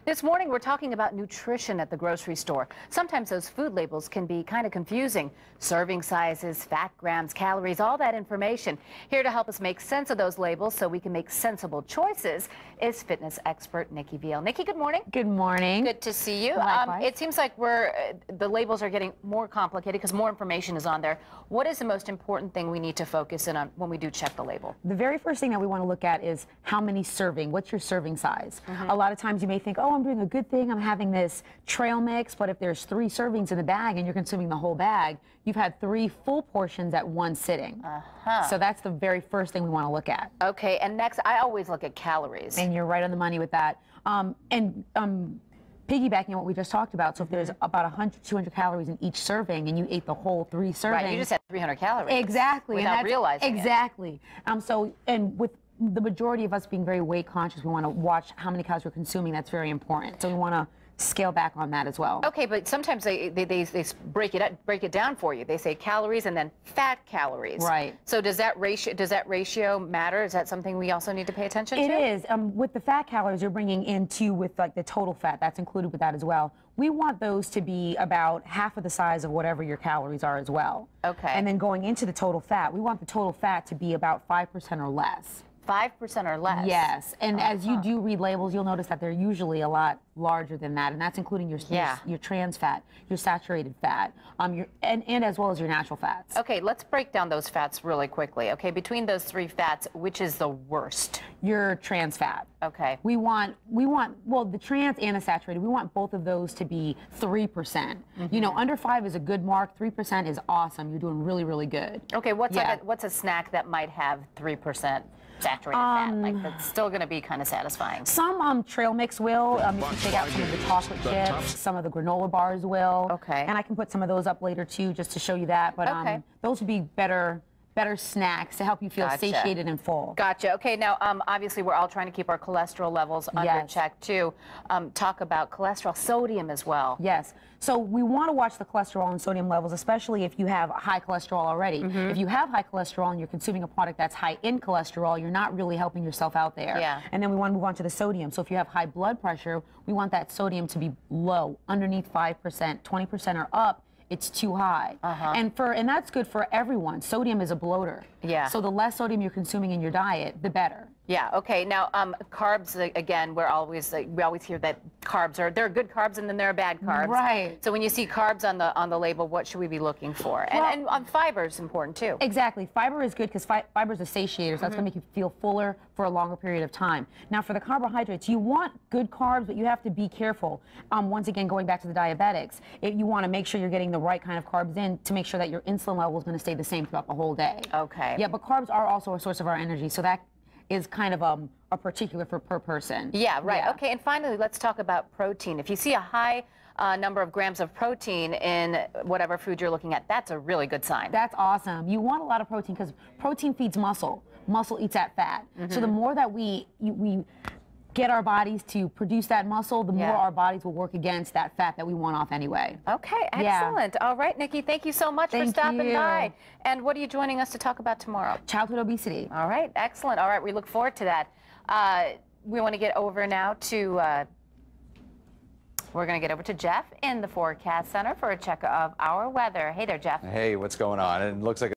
This morning, we're talking about nutrition at the grocery store. Sometimes those food labels can be kind of confusing. Serving sizes, fat grams, calories, all that information. Here to help us make sense of those labels so we can make sensible choices is fitness expert Nikki Veal. Nikki, good morning. Good morning. Good to see you. Likewise. It seems like the labels are getting more complicated because more information is on there. What is the most important thing we need to focus in on when we do check the label? The very first thing that we want to look at is how many serving, what's your serving size? A lot of times you may think, oh, I'm doing a good thing, I'm having this trail mix, but if there's 3 servings in the bag and you're consuming the whole bag, you've had 3 full portions at one sitting. So that's the very first thing we want to look at. Okay, and next, I always look at calories. And you're right on the money with that. Piggybacking on what we just talked about, so if there's about 100, 200 calories in each serving and you ate the whole 3 servings. Right, you just had 300 calories. Exactly. Without realizing it. Exactly. And with the majority of us being very weight conscious, we want to watch how many calories we're consuming. That's very important. So we want to scale back on that as well. Okay, but sometimes they break it down for you. They say calories and then fat calories. Right. So does that ratio matter? Is that something we also need to pay attention to? It is. With the fat calories, you're bringing in with like the total fat. That's included with that as well. We want those to be about half of the size of whatever your calories are as well. Okay. And then going into the total fat, we want the total fat to be about 5% or less. 5% or less? Yes, and as you do read labels, you'll notice that they're usually a lot larger than that, and that's including your trans fat, your saturated fat, and as well as your natural fats. Okay, let's break down those fats really quickly. Okay, between those 3 fats, which is the worst? Your trans fat. Okay. We want, well, the trans and the saturated, we want both of those to be 3%. You know, under 5 is a good mark, 3% is awesome. You're doing really, really good. Okay, what's a snack that might have 3% saturated fat? Like, that's still going to be kind of satisfying. Some trail mix will. You can take out some of the chocolate chips. Some of the granola bars will. Okay. And I can put some of those up later too, just to show you that. But those would be better snacks to help you feel satiated and full. Gotcha. Okay, now obviously we're all trying to keep our cholesterol levels under check too. Talk about cholesterol, sodium as well. Yes. So we want to watch the cholesterol and sodium levels, especially if you have high cholesterol already. If you have high cholesterol and you're consuming a product that's high in cholesterol, you're not really helping yourself out there. Yeah. And then we want to move on to the sodium. So if you have high blood pressure, we want that sodium to be low, underneath 5%, 20% or up. It's too high. And that's good for everyone. Sodium is a bloater. Yeah. So the less sodium you're consuming in your diet, the better. Yeah. Okay. Now, carbs again. We always hear that carbs there are good carbs and then there are bad carbs. Right. So when you see carbs on the label, what should we be looking for? And fiber is important too. Exactly. Fiber is good because fiber is a satiator, so that's going to make you feel fuller for a longer period of time. Now, for the carbohydrates, you want good carbs, but you have to be careful. Once again, going back to the diabetics, you want to make sure you're getting the right kind of carbs in to make sure that your insulin level is going to stay the same throughout the whole day. Okay. Yeah, but carbs are also a source of our energy, so that is kind of a particular for per person. Yeah, right. Yeah. Okay, and finally, let's talk about protein. If you see a high number of grams of protein in whatever food you're looking at, that's a really good sign. That's awesome. You want a lot of protein because protein feeds muscle. Muscle eats that fat. So the more that we get our bodies to produce that muscle, the more our bodies will work against that fat that we want off anyway. Okay, excellent. All right, Nikki, thank you so much for stopping by. And what are you joining us to talk about tomorrow? Childhood obesity. All right, excellent. All right, we look forward to that. We want to get over now to, we're going to get over to Jeff in the Forecast Center for a check of our weather. Hey there, Jeff. Hey, what's going on? And it looks like